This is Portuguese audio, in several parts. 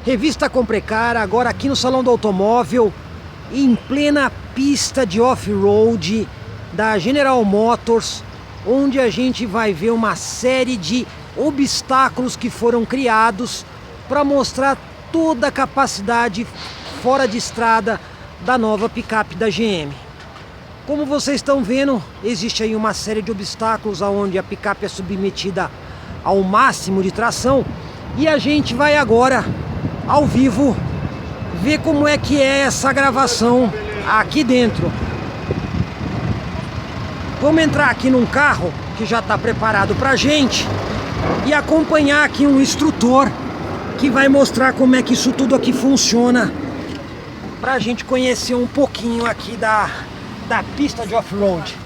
Revista Comprecar, agora aqui no Salão do Automóvel, em plena pista de off-road da General Motors, onde a gente vai ver uma série de obstáculos que foram criados para mostrar toda a capacidade fora de estrada da nova picape da GM. Como vocês estão vendo, existe aí uma série de obstáculos onde a picape é submetida ao máximo de tração e a gente vai agora, ao vivo, ver como é que é essa gravação aqui dentro. Vamos entrar aqui num carro que já está preparado pra gente e acompanhar aqui um instrutor que vai mostrar como é que isso tudo aqui funciona, pra gente conhecer um pouquinho aqui da pista de off-road.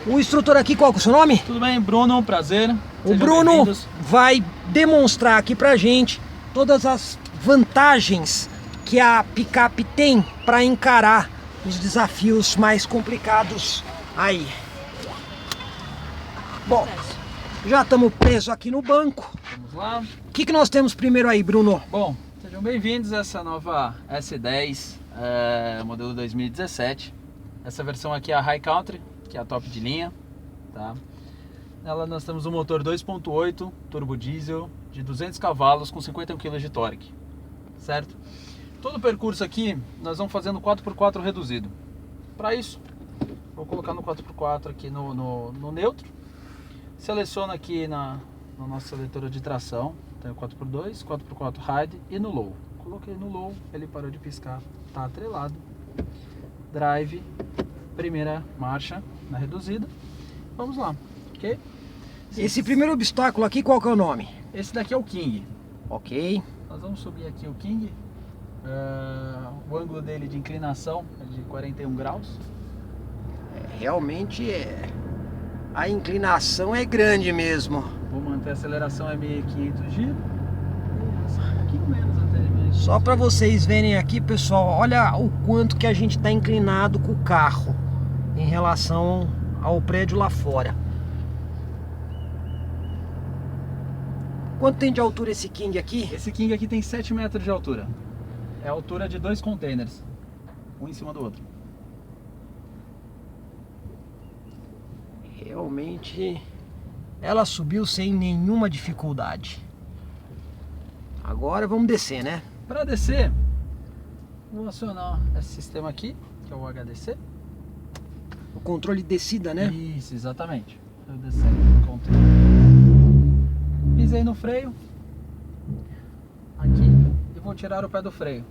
O instrutor aqui, qual é o seu nome? Tudo bem, Bruno, prazer. O Bruno vai demonstrar aqui pra gente todas as vantagens que a picape tem para encarar os desafios mais complicados aí. Bom, já estamos presos aqui no banco. Vamos lá. O que nós temos primeiro aí, Bruno? Bom, sejam bem-vindos a essa nova S10, modelo 2017. Essa versão aqui é a High Country, que é a top de linha, tá? Nela nós temos um motor 2.8 turbo diesel de 200 cavalos com 51 kg de torque, certo? Todo o percurso aqui nós vamos fazendo 4x4 reduzido. Para isso, vou colocar no 4x4 aqui no neutro. Seleciono aqui na nossa seletora de tração, tem o 4x2, 4x4 Ride e no low. Coloquei no low, ele parou de piscar, tá atrelado. Drive, primeira marcha na reduzida. Vamos lá, ok? Esse primeiro obstáculo aqui, qual que é o nome? Esse daqui é o King. Ok. Nós vamos subir aqui o King. O ângulo dele de inclinação é de 41 graus. Realmente a inclinação é grande mesmo. Vou manter a aceleração é 1.500 giros. Um pouquinho menos até. Só para vocês verem aqui, pessoal, olha o quanto que a gente está inclinado com o carro em relação ao prédio lá fora. Quanto tem de altura esse King aqui? Esse King aqui tem 7 metros de altura. É a altura de 2 containers, um em cima do outro. Realmente ela subiu sem nenhuma dificuldade. Agora vamos descer, né? Para descer, vou acionar esse sistema aqui, que é o HDC. O controle de descida, né? Isso, exatamente. Eu descendo o controle. Pisei no freio aqui e vou tirar o pé do freio.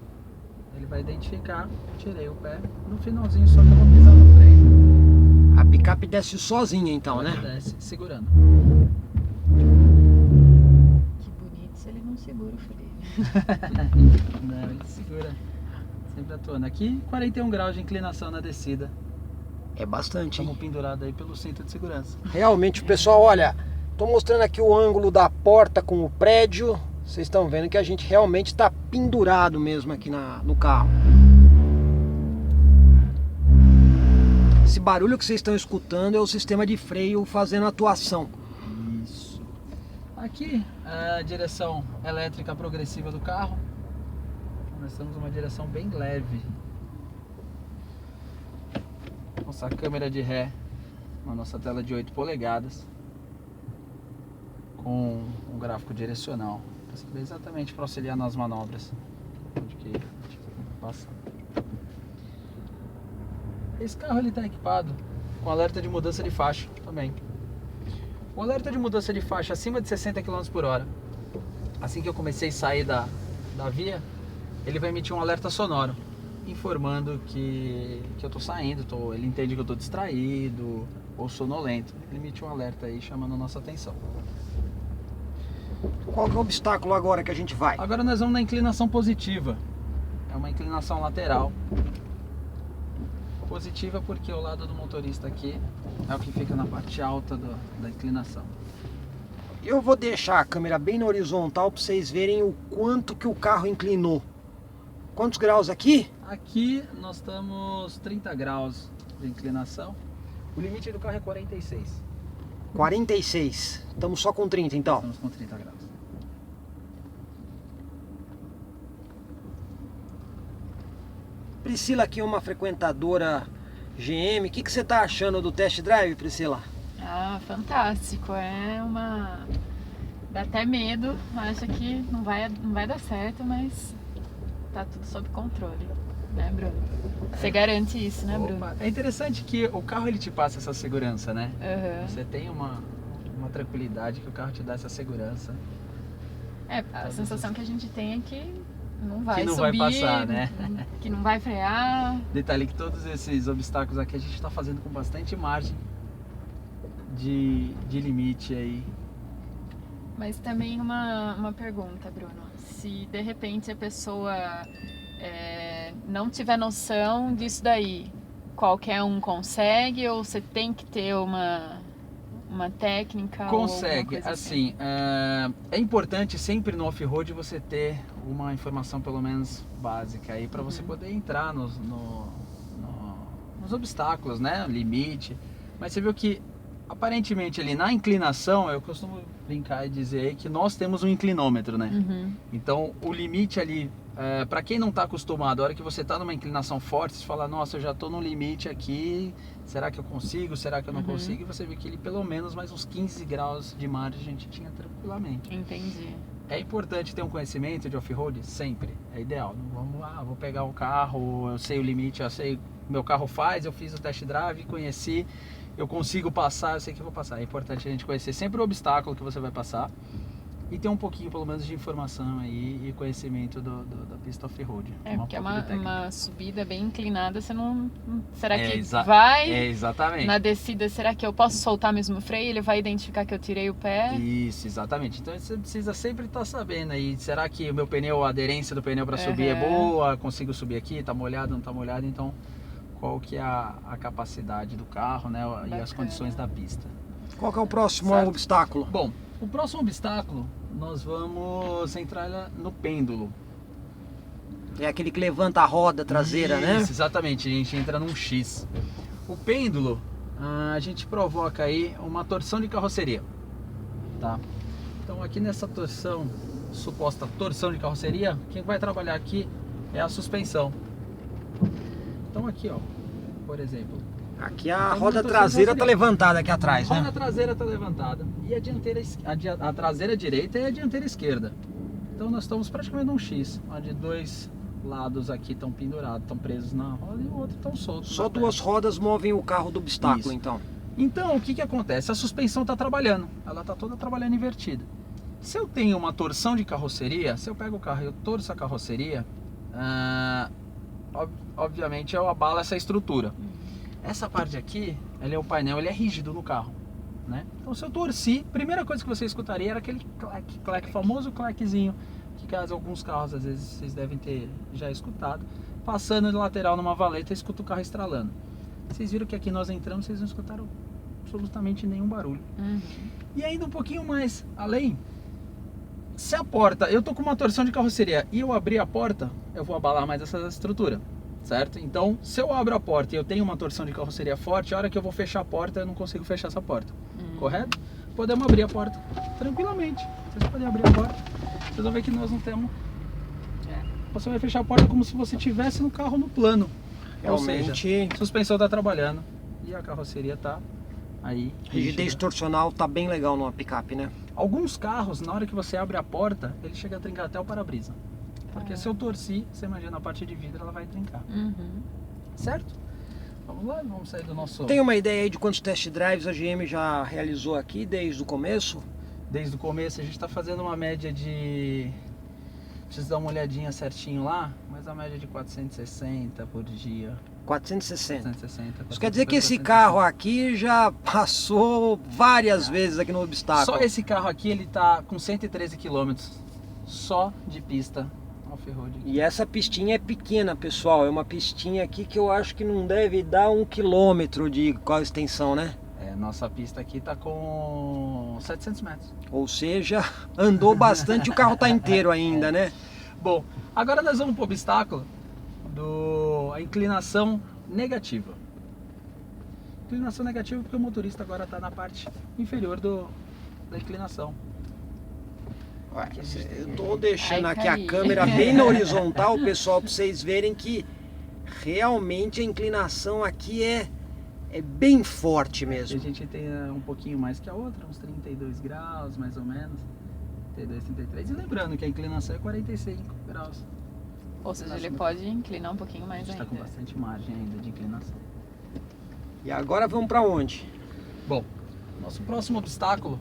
Ele vai identificar, tirei o pé. No finalzinho só que eu vou pisar no freio. A picape desce sozinha então, né? Desce segurando. Que bonito se ele não segura o freio. Não, ele segura. Sempre atuando. Aqui 41 graus de inclinação na descida. É bastante, hein? Estamos pendurados aí pelo cinto de segurança. Realmente, pessoal, olha, tô mostrando aqui o ângulo da porta com o prédio. Vocês estão vendo que a gente realmente está pendurado mesmo aqui no carro. Esse barulho que vocês estão escutando é o sistema de freio fazendo atuação. Isso. Aqui a direção elétrica progressiva do carro. Nós temos uma direção bem leve. Nossa câmera de ré na nossa tela de 8 polegadas com um gráfico direcional. Exatamente para auxiliar nas manobras. Onde que passa. Esse carro ele está equipado com alerta de mudança de faixa também. O alerta de mudança de faixa acima de 60 km por hora, assim que eu comecei a sair da via, ele vai emitir um alerta sonoro, informando que eu estou saindo, ele entende que eu estou distraído ou sonolento. Ele emite um alerta aí chamando a nossa atenção. Qual que é o obstáculo agora que a gente vai? Agora nós vamos na inclinação positiva. É uma inclinação lateral. Positiva porque o lado do motorista aqui é o que fica na parte alta da inclinação. Eu vou deixar a câmera bem na horizontal para vocês verem o quanto que o carro inclinou. Quantos graus aqui? Aqui nós estamos 30 graus de inclinação. O limite do carro é 46. 46. Estamos só com 30 então. Estamos com 30 graus. Priscila aqui é uma frequentadora GM. O que você tá achando do test drive, Priscila? Ah, fantástico. Dá até medo. Acho que não vai dar certo, mas tá tudo sob controle. Né, Bruno? Você garante isso, né, Bruno? Opa, é interessante que o carro ele te passa essa segurança, né? Uhum. Você tem uma tranquilidade que o carro te dá essa segurança. A sensação que a gente tem é que não vai Que não subir, vai passar, né? Que não vai frear. Detalhe que todos esses obstáculos aqui a gente está fazendo com bastante margem de limite aí. Mas também uma pergunta, Bruno. Se de repente a pessoa não tiver noção disso daí, qualquer um consegue ou você tem que ter uma técnica? Consegue, ou coisa assim, é importante sempre no off-road você ter uma informação pelo menos básica aí para você poder entrar nos obstáculos, né, limite. Mas você viu que aparentemente ali na inclinação, eu costumo brincar e dizer aí que nós temos um inclinômetro, né? Uhum. Então o limite ali, para quem não está acostumado, a hora que você está numa inclinação forte, você fala, nossa, eu já estou no limite aqui, será que eu consigo, será que eu não consigo? E você vê que ele pelo menos mais uns 15 graus de margem a gente tinha tranquilamente. Entendi. É importante ter um conhecimento de off-road? Sempre, é ideal. Não vamos lá, vou pegar o carro, eu sei o limite, eu sei o meu carro faz, eu fiz o test drive, conheci, eu consigo passar, eu sei que eu vou passar. É importante a gente conhecer sempre o obstáculo que você vai passar e ter um pouquinho, pelo menos, de informação aí e conhecimento da pista off-road. Porque é uma subida bem inclinada, você não... Será que vai? Exatamente. Na descida, será que eu posso soltar mesmo o freio? Ele vai identificar que eu tirei o pé? Isso, exatamente. Então você precisa sempre estar sabendo aí, será que o meu pneu, a aderência do pneu para subir é boa? Consigo subir aqui? Tá molhado, não tá molhado? Então, qual que é a capacidade do carro, né? E as condições da pista. Qual que é o próximo obstáculo? Bom, o próximo obstáculo, nós vamos entrar no pêndulo. É aquele que levanta a roda traseira, né? Isso, exatamente, a gente entra num X. O pêndulo, a gente provoca aí uma torção de carroceria, tá? Então aqui nessa torção, suposta torção de carroceria, quem vai trabalhar aqui é a suspensão. Então aqui, ó, por exemplo, aqui a roda traseira está levantada aqui atrás, né? A roda traseira está levantada e a dianteira, a traseira direita e a dianteira esquerda. Então nós estamos praticamente num X, onde dois lados aqui estão pendurados, estão presos na roda e o outro estão soltos. Só duas rodas movem o carro do obstáculo, então. Então o que acontece? A suspensão está trabalhando, ela está toda trabalhando invertida. Se eu tenho uma torção de carroceria, se eu pego o carro e eu torço a carroceria, obviamente eu abalo essa estrutura. Essa parte aqui, o painel, ele é rígido no carro, né? Então se eu torci, a primeira coisa que você escutaria era aquele clack, famoso clackzinho, que alguns carros às vezes vocês devem ter já escutado, passando de lateral numa valeta, escuta o carro estralando. Vocês viram que aqui nós entramos, vocês não escutaram absolutamente nenhum barulho. E ainda um pouquinho mais além, se a porta, eu tô com uma torção de carroceria e eu abrir a porta, eu vou abalar mais essa estrutura. Certo? Então, se eu abro a porta e eu tenho uma torção de carroceria forte, a hora que eu vou fechar a porta, eu não consigo fechar essa porta. Correto? Podemos abrir a porta tranquilamente. Vocês podem abrir a porta. Vocês vão ver que nós não temos... Você vai fechar a porta como se você estivesse no carro no plano. Realmente. Ou seja, a suspensão está trabalhando e a carroceria está aí. Rigidez torcional tá bem legal numa picape, né? Alguns carros, na hora que você abre a porta, ele chega a trincar até o para-brisa. Porque se eu torci, você imagina a parte de vidro, ela vai trincar. Certo? Vamos lá, vamos sair do nosso... Tem uma ideia aí de quantos test drives a GM já realizou aqui desde o começo? Desde o começo a gente está fazendo uma média de... Preciso dar uma olhadinha certinho lá, mas a média de 460 por dia. 460. 460. Isso quer dizer que esse carro aqui já passou várias vezes aqui no obstáculo. Só esse carro aqui, ele tá com 113 km só de pista off-road. E essa pistinha é pequena, pessoal. É uma pistinha aqui que eu acho que não deve dar 1 quilômetro de qual extensão, né? Nossa pista aqui tá com 700 metros. Ou seja, andou bastante e o carro tá inteiro ainda, né? Bom, agora nós vamos para o obstáculo a inclinação negativa. Inclinação negativa porque o motorista agora está na parte inferior da inclinação. Eu tô deixando aqui a câmera bem na horizontal, pessoal, para vocês verem que realmente a inclinação aqui é bem forte A mesmo. gente tem um pouquinho mais que a outra, uns 32 graus mais ou menos. 32, 33. E lembrando que a inclinação é 45 graus. Ou seja, ele pode inclinar um pouquinho A mais gente ainda. está com bastante margem ainda de inclinação. E agora vamos para onde? Bom, nosso próximo obstáculo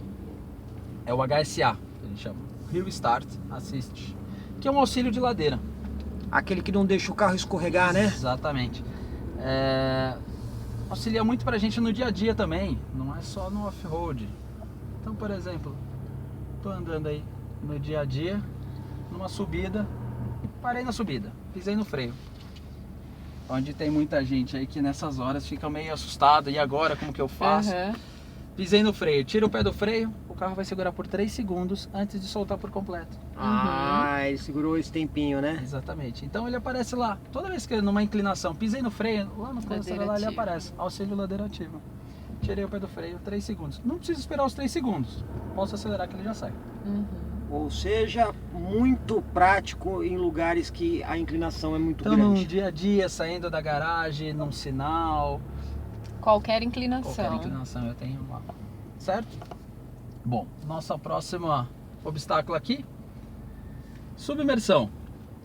é o HSA, que a gente chama Hill Start Assist, que é um auxílio de ladeira. Aquele que não deixa o carro escorregar, né? Exatamente. Auxilia muito pra gente no dia a dia também, não é só no off-road. Então, por exemplo, tô andando aí no dia a dia, numa subida, parei na subida, pisei no freio. Onde tem muita gente aí que nessas horas fica meio assustado, e agora como que eu faço? Aham. Pisei no freio, tira o pé do freio, o carro vai segurar por 3 segundos antes de soltar por completo. Ah, ele segurou esse tempinho, né? Exatamente. Então ele aparece lá. Toda vez que numa inclinação pisei no freio, lá no celular ele ativa. aparece. Auxílio ladeira ativa. Tirei o pé do freio, 3 segundos. Não preciso esperar os 3 segundos. Posso acelerar que ele já sai. Uhum. Ou seja, muito prático em lugares que a inclinação é muito Então no grande. dia a dia, saindo da garagem, num sinal, Qualquer inclinação. qualquer inclinação eu tenho lá. Certo? Bom, nossa próxima obstáculo aqui. Submersão.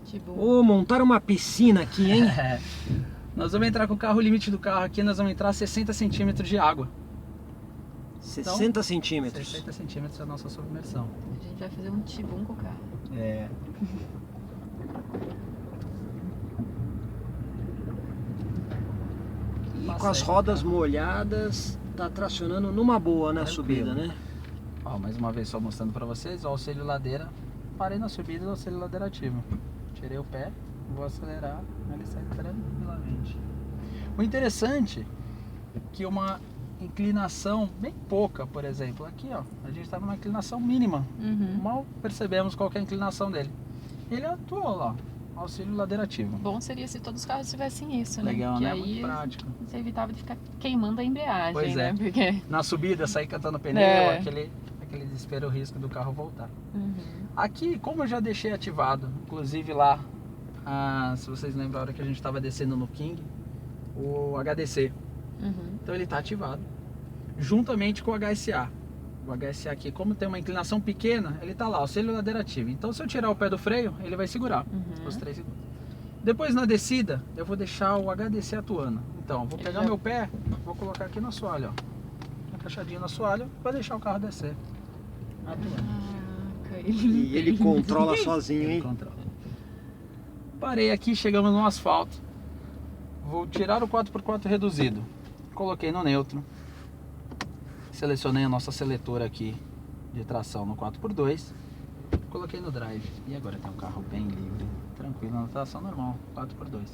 Tipo, Ô, montaram uma piscina aqui, hein? Nós vamos entrar com o carro, o limite do carro aqui, nós vamos entrar 60 centímetros de água. 60 centímetros. 60 centímetros é a nossa submersão. a gente vai fazer um tibum com o carro. É. E Passa com as aí, rodas cara. molhadas, tá tracionando numa boa na Tranquilo. subida, né? Ó, mais uma vez só mostrando pra vocês, ó, auxílio ladeira. Parei na subida do auxílio ladeira ativo. Tirei o pé, vou acelerar, ele sai tranquilamente. O interessante é que uma inclinação bem pouca, por exemplo, aqui ó, a gente está numa inclinação mínima. Uhum. Mal percebemos qual que é a inclinação dele. Ele atuou lá, auxílio ladeira ativo. Bom seria se todos os carros tivessem isso, né? Legal, que né? aí Muito prático. você evitava de ficar queimando a embreagem, Pois né? é. Porque... Na subida, sair cantando pneu, É. aquele desespero, o risco do carro voltar. Uhum. Aqui, como eu já deixei ativado, inclusive lá, se vocês lembram a hora que a gente estava descendo no King, o HDC. Uhum. Então ele está ativado, juntamente com o HSA. O HSA aqui, como tem uma inclinação pequena, ele está lá, auxílio ladeira ativo. Então se eu tirar o pé do freio, ele vai segurar Uhum. os 3 segundos. Depois na descida, eu vou deixar o HDC atuando. Então, vou pegar meu pé, vou colocar aqui no assoalho, ó. Encaixadinho no assoalho, para deixar o carro descer. Atuando. E ele controla sozinho, Ele hein? controla. Parei aqui, chegamos no asfalto. Vou tirar o 4x4 reduzido. Coloquei no neutro. Selecionei a nossa seletora aqui de tração no 4x2. Coloquei no drive. E agora tem um carro bem livre, tranquilo, na tração normal, 4x2.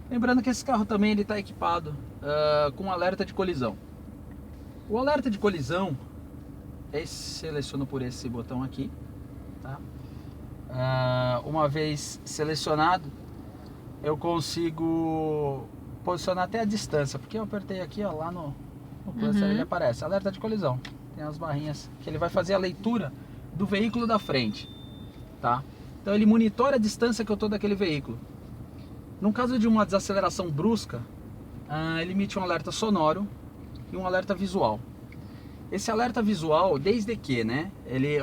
Lembrando que esse carro também está equipado com alerta de colisão. O alerta de colisão, seleciono por esse botão aqui, tá? Uma vez selecionado, eu consigo posicionar até a distância, porque eu apertei aqui, ó, lá no cluster, Uhum. ele aparece, alerta de colisão. Tem as barrinhas que ele vai fazer a leitura do veículo da frente, tá? Então ele monitora a distância que eu tô daquele veículo. No caso de uma desaceleração brusca, ele emite um alerta sonoro e um alerta visual. Esse alerta visual, desde que, né,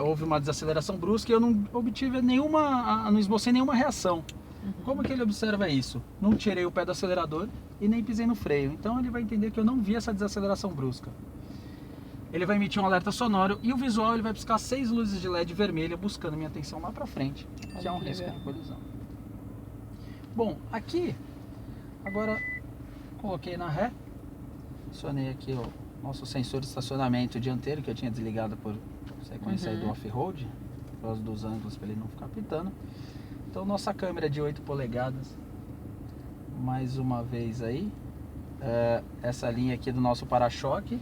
houve uma desaceleração brusca e eu não obtive não esbocei nenhuma reação. Como que ele observa isso? Não tirei o pé do acelerador e nem pisei no freio. Então ele vai entender que eu não vi essa desaceleração brusca. Ele vai emitir um alerta sonoro e o visual ele vai piscar 6 luzes de LED vermelha buscando minha atenção lá pra frente, que é um Olha que risco legal. de colisão. Bom, aqui, agora coloquei na ré, acionei aqui o nosso sensor de estacionamento dianteiro que eu tinha desligado por sequência aí do off-road, por causa dos ângulos para ele não ficar pitando. Então nossa câmera de 8 polegadas, mais uma vez aí, essa linha aqui do nosso para-choque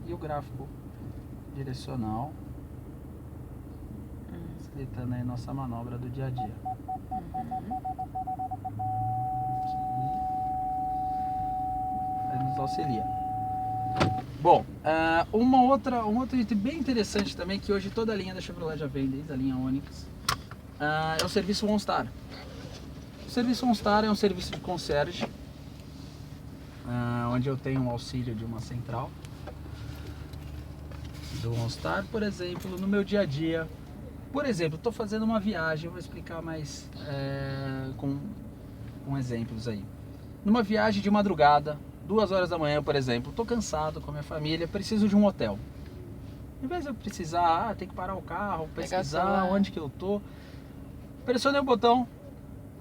e o gráfico direcional, facilitando aí nossa manobra do dia a dia. Aí nos auxilia. Bom, um outro item bem interessante também, que hoje toda a linha da Chevrolet já vem, desde a linha Onix, é o serviço OnStar. O serviço OnStar é um serviço de concierge, onde eu tenho um auxílio de uma central do OnStar. Por exemplo, no meu dia a dia, por exemplo, estou fazendo uma viagem, vou explicar mais com exemplos aí. Numa viagem de madrugada, 2 horas da manhã, por exemplo, estou cansado com a minha família, preciso de um hotel. Em vez de eu precisar, ter que parar o carro, pesquisar onde que eu tô, pressionei o botão,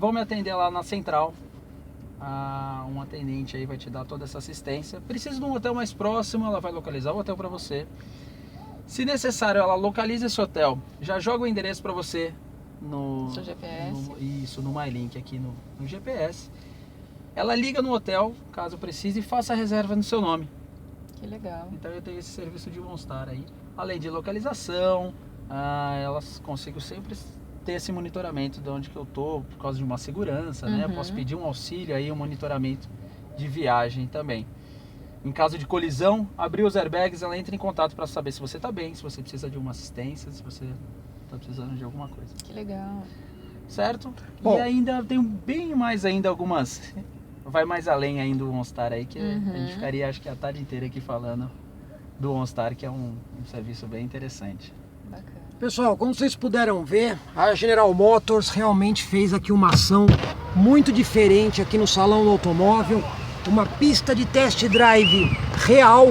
vão me atender lá na central. Um atendente aí vai te dar toda essa assistência. Preciso de um hotel mais próximo, ela vai localizar o hotel para você. Se necessário, ela localiza esse hotel, já joga o endereço para você no seu GPS. No MyLink aqui no GPS. Ela liga no hotel, caso precise, e faça a reserva no seu nome. Que legal. Então eu tenho esse serviço de OnStar aí. Além de localização, elas consigam sempre ter esse monitoramento de onde que eu tô, por causa de uma segurança, né? Eu posso pedir um auxílio aí, um monitoramento de viagem também. Em caso de colisão, abrir os airbags, ela entra em contato para saber se você está bem, se você precisa de uma assistência, se você está precisando de alguma coisa. Que legal. Certo? Bom. E ainda tem bem mais ainda algumas... Vai mais além ainda do OnStar aí, que a gente ficaria acho que a tarde inteira aqui falando do OnStar, que é um serviço bem interessante. Bacana. Pessoal, como vocês puderam ver, a General Motors realmente fez aqui uma ação muito diferente aqui no Salão do Automóvel. Uma pista de test drive real,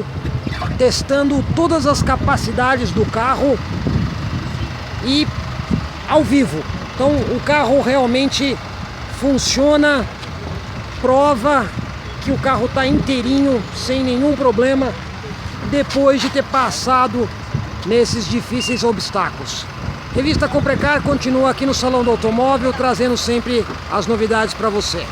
testando todas as capacidades do carro e ao vivo. Então o carro realmente funciona, prova que o carro está inteirinho, sem nenhum problema, depois de ter passado nesses difíceis obstáculos. Revista Comprecar continua aqui no Salão do Automóvel, trazendo sempre as novidades para você.